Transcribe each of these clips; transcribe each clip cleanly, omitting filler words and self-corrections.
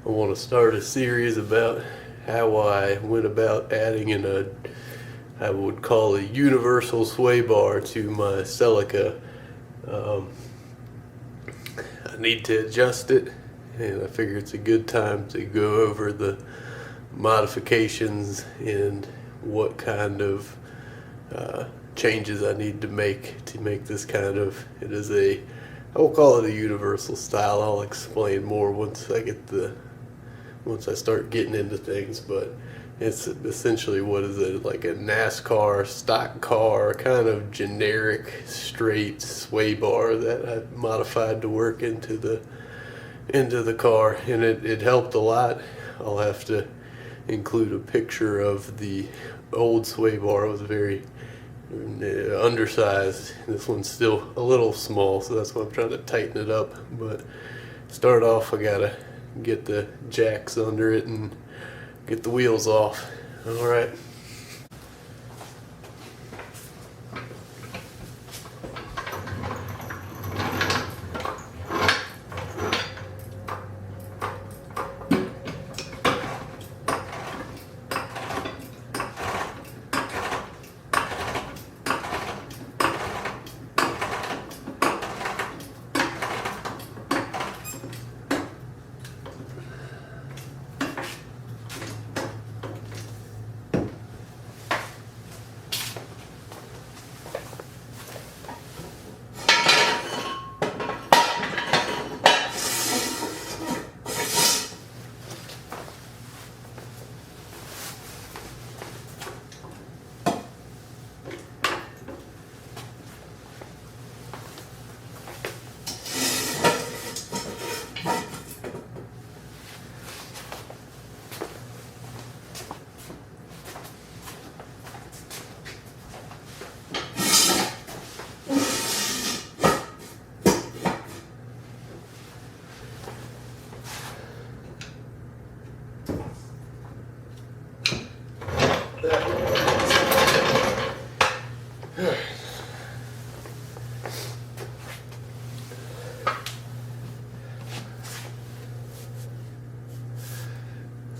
I want to start a series about how I went about adding in I would call a universal sway bar to my Celica. I need to adjust it, and I figure it's a good time to go over the modifications and what kind of changes I need to make this kind of, I will call it a universal style. I'll explain more once I start getting into things, but it's essentially, what is it, like a NASCAR stock car kind of generic straight sway bar that I modified to work into the car, and it helped a lot. I'll have to include a picture of the old sway bar. It was very undersized. This one's still a little small, so that's why I'm trying to tighten it up. But start off, I gotta get the jacks under it and get the wheels off. All right.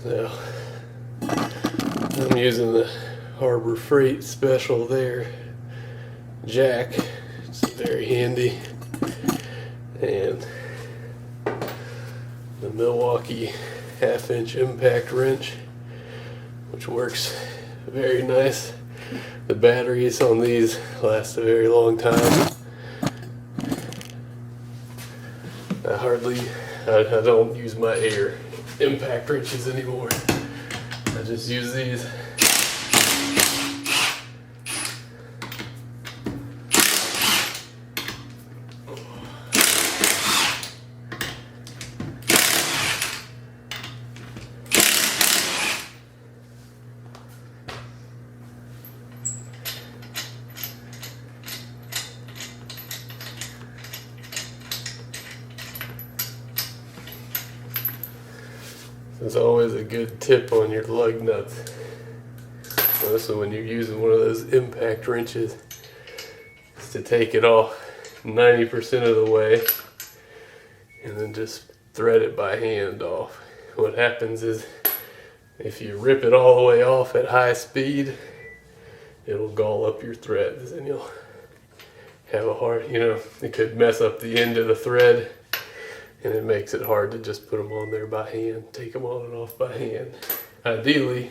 So I'm using the Harbor Freight special there jack. It's very handy, and the Milwaukee 1/2-inch impact wrench, which works very nice. The batteries on these last a very long time. I don't use my air impact wrenches anymore. I just use these. There's always a good tip on your lug nuts, especially when you're using one of those impact wrenches, is to take it off 90% of the way and then just thread it by hand off. What happens is, if you rip it all the way off at high speed, it'll gall up your threads and you'll have a hard, it could mess up the end of the thread. And it makes it hard to just put them on there by hand, take them on and off by hand. Ideally,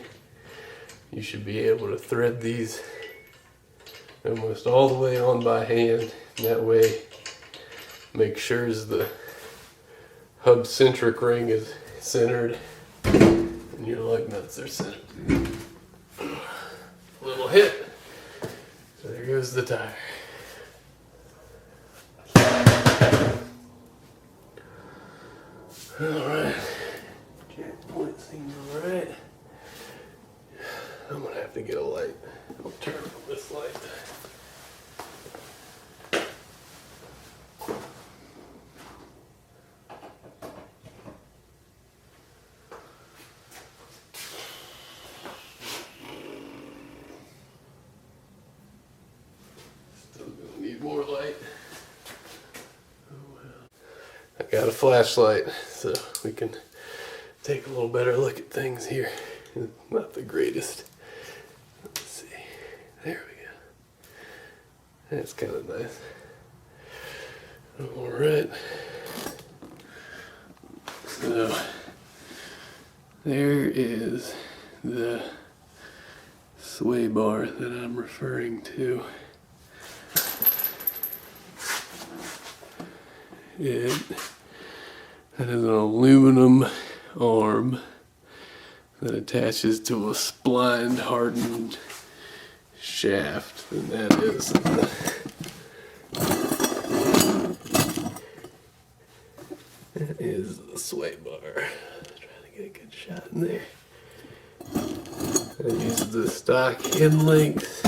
you should be able to thread these almost all the way on by hand. That way, make sure the hub centric ring is centered and your lug nuts are centered. Little hit. So there goes the tire. Alright, jack point seems alright. I'm gonna have to get a light. I'll turn on this light. Still gonna need more light. I got a flashlight, so we can take a little better look at things here. Not the greatest. Let's see. There we go. That's kind of nice. Alright. So, there is the sway bar that I'm referring to. It has an aluminum arm that attaches to a spline hardened shaft, and that is the sway bar. Trying to get a good shot in there. I use the stock end length,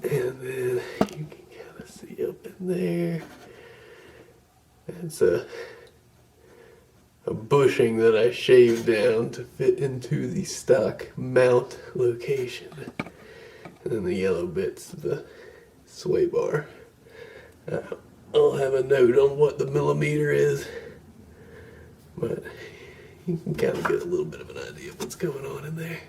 and then you can kind of see up in there. It's a bushing that I shaved down to fit into the stock mount location. And then the yellow bit's the sway bar. I'll have a note on what the millimeter is, but you can kind of get a little bit of an idea of what's going on in there.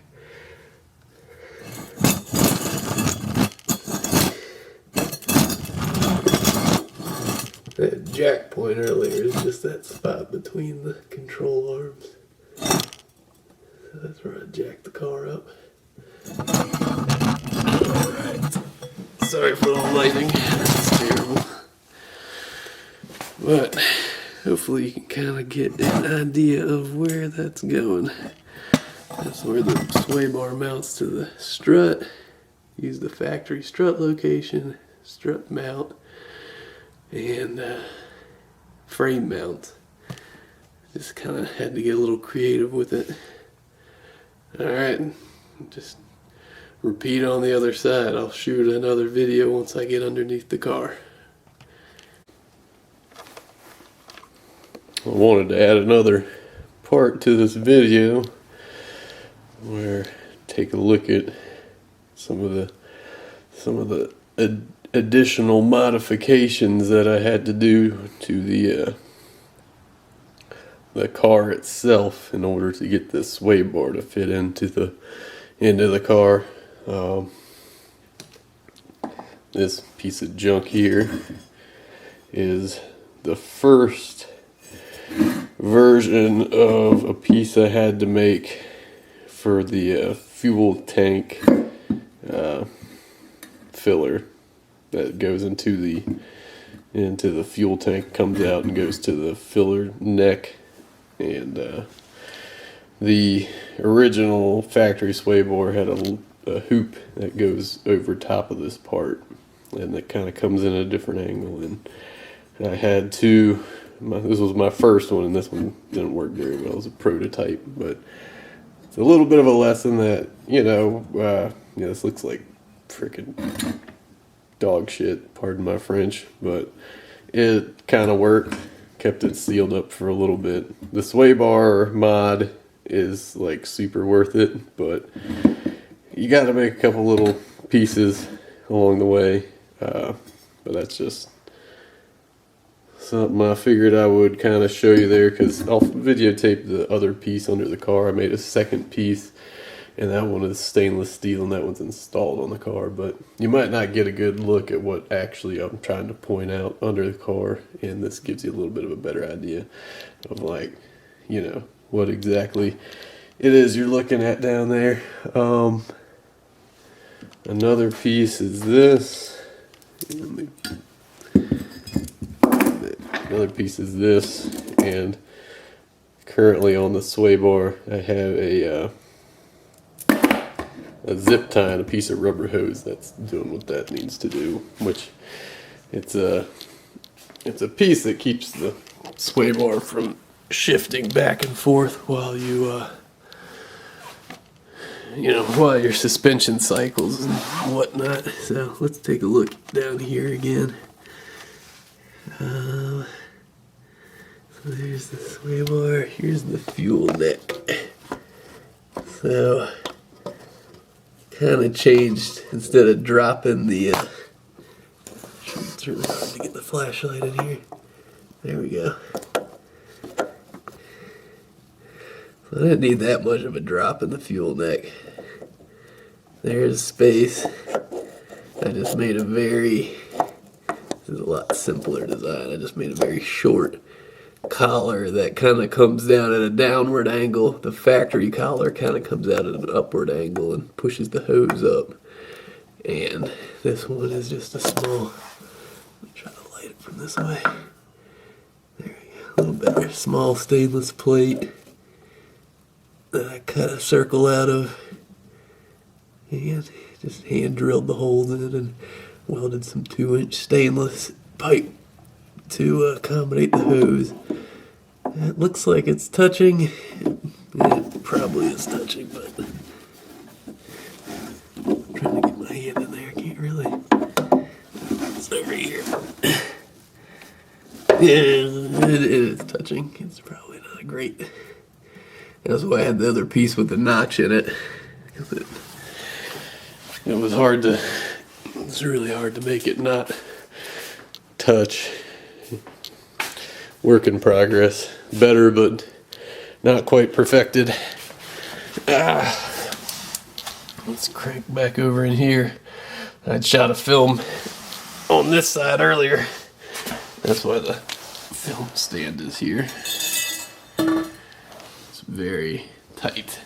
That jack point earlier is just that spot between the control arms. So that's where I jack the car up. Alright. Sorry for the lighting. That's terrible. But hopefully you can kind of get an idea of where that's going. That's where the sway bar mounts to the strut. Use the factory strut location, strut mount, and frame mount. Just kind of had to get a little creative with it. Alright, just repeat on the other side. I'll shoot another video once I get underneath the car. I wanted to add another part to this video where take a look at some of the additional modifications that I had to do to the car itself in order to get this sway bar to fit into the car. This piece of junk here is the first version of a piece I had to make for the fuel tank filler that goes into the fuel tank, comes out and goes to the filler neck. And the original factory sway bar had a hoop that goes over top of this part, and that kind of comes in at a different angle. And I had to, this was my first one, and this one didn't work very well. It was a prototype, but it's a little bit of a lesson that, this looks like freaking dog shit, pardon my French, but it kind of worked. Kept it sealed up for a little bit. The sway bar mod is like super worth it, but you got to make a couple little pieces along the way. But that's just something I figured I would kind of show you there, because I'll videotape the other piece under the car. I made a second piece, and that one is stainless steel, and that one's installed on the car. But you might not get a good look at what actually I'm trying to point out under the car, and this gives you a little bit of a better idea of, like, what exactly it is you're looking at down there. Another piece is this. Another piece is this, and currently on the sway bar I have a zip tie and a piece of rubber hose that's doing what that needs to do, which it's a piece that keeps the sway bar from shifting back and forth while while your suspension cycles and whatnot. So let's take a look down here again. So there's the sway bar, here's the fuel neck. So kind of changed, instead of dropping the turn around to get the flashlight in here. There we go. I didn't need that much of a drop in the fuel neck. There's space. I just made a very, this is a lot simpler design. I just made a very short collar that kind of comes down at a downward angle. The factory collar kind of comes out at an upward angle and pushes the hose up. And this one is just a small, let me try to light it from this way. There we go, a little better. Small stainless plate that I cut a circle out of. And just hand drilled the holes in and welded some 2-inch stainless pipe to accommodate the hose. It looks like it's touching. It probably is touching, but I'm trying to get my hand in there. I can't really. It's over here. Yeah, it is touching. It's probably not great. That's why I had the other piece with the notch in it. It was hard to, it's really hard to make it not touch. Work in progress. Better, but not quite perfected. Let's crank back over in here. I'd shot a film on this side earlier. That's why the film stand is here. It's very tight.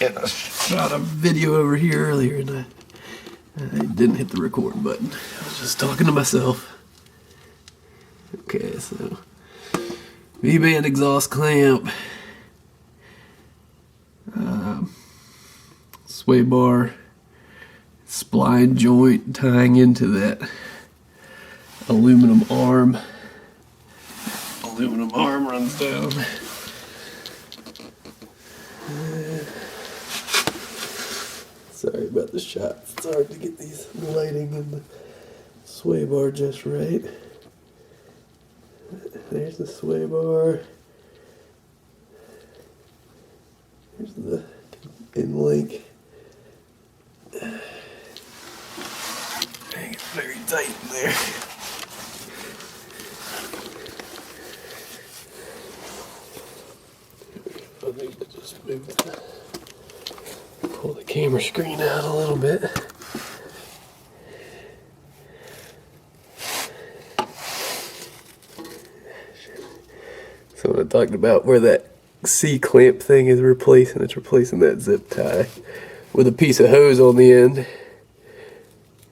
And I shot a video over here earlier and I didn't hit the record button. I was just talking to myself. Okay, so V-band exhaust clamp, sway bar, spline joint tying into that aluminum arm. Aluminum arm runs down. Sorry about the shots. It's hard to get these lighting and the sway bar just right. There's the sway bar. Here's the in link. Dang, it's very tight in there. I think I just moved pull the camera screen out a little bit. So when I talked about where that C-clamp thing is replacing, it's replacing that zip tie with a piece of hose on the end.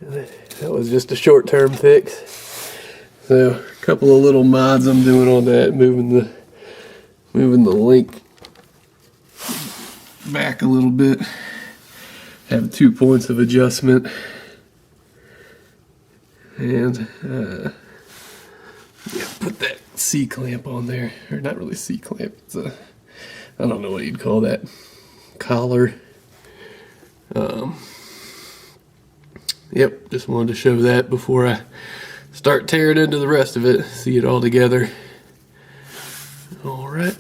That was just a short-term fix. So a couple of little mods I'm doing on that, moving the link back a little bit. Have 2 points of adjustment. And yeah, put that C-clamp on there. Or not really C-clamp, it's a, I don't know what you'd call that, collar. Yep, just wanted to show that before I start tearing into the rest of it. See it all together. All right.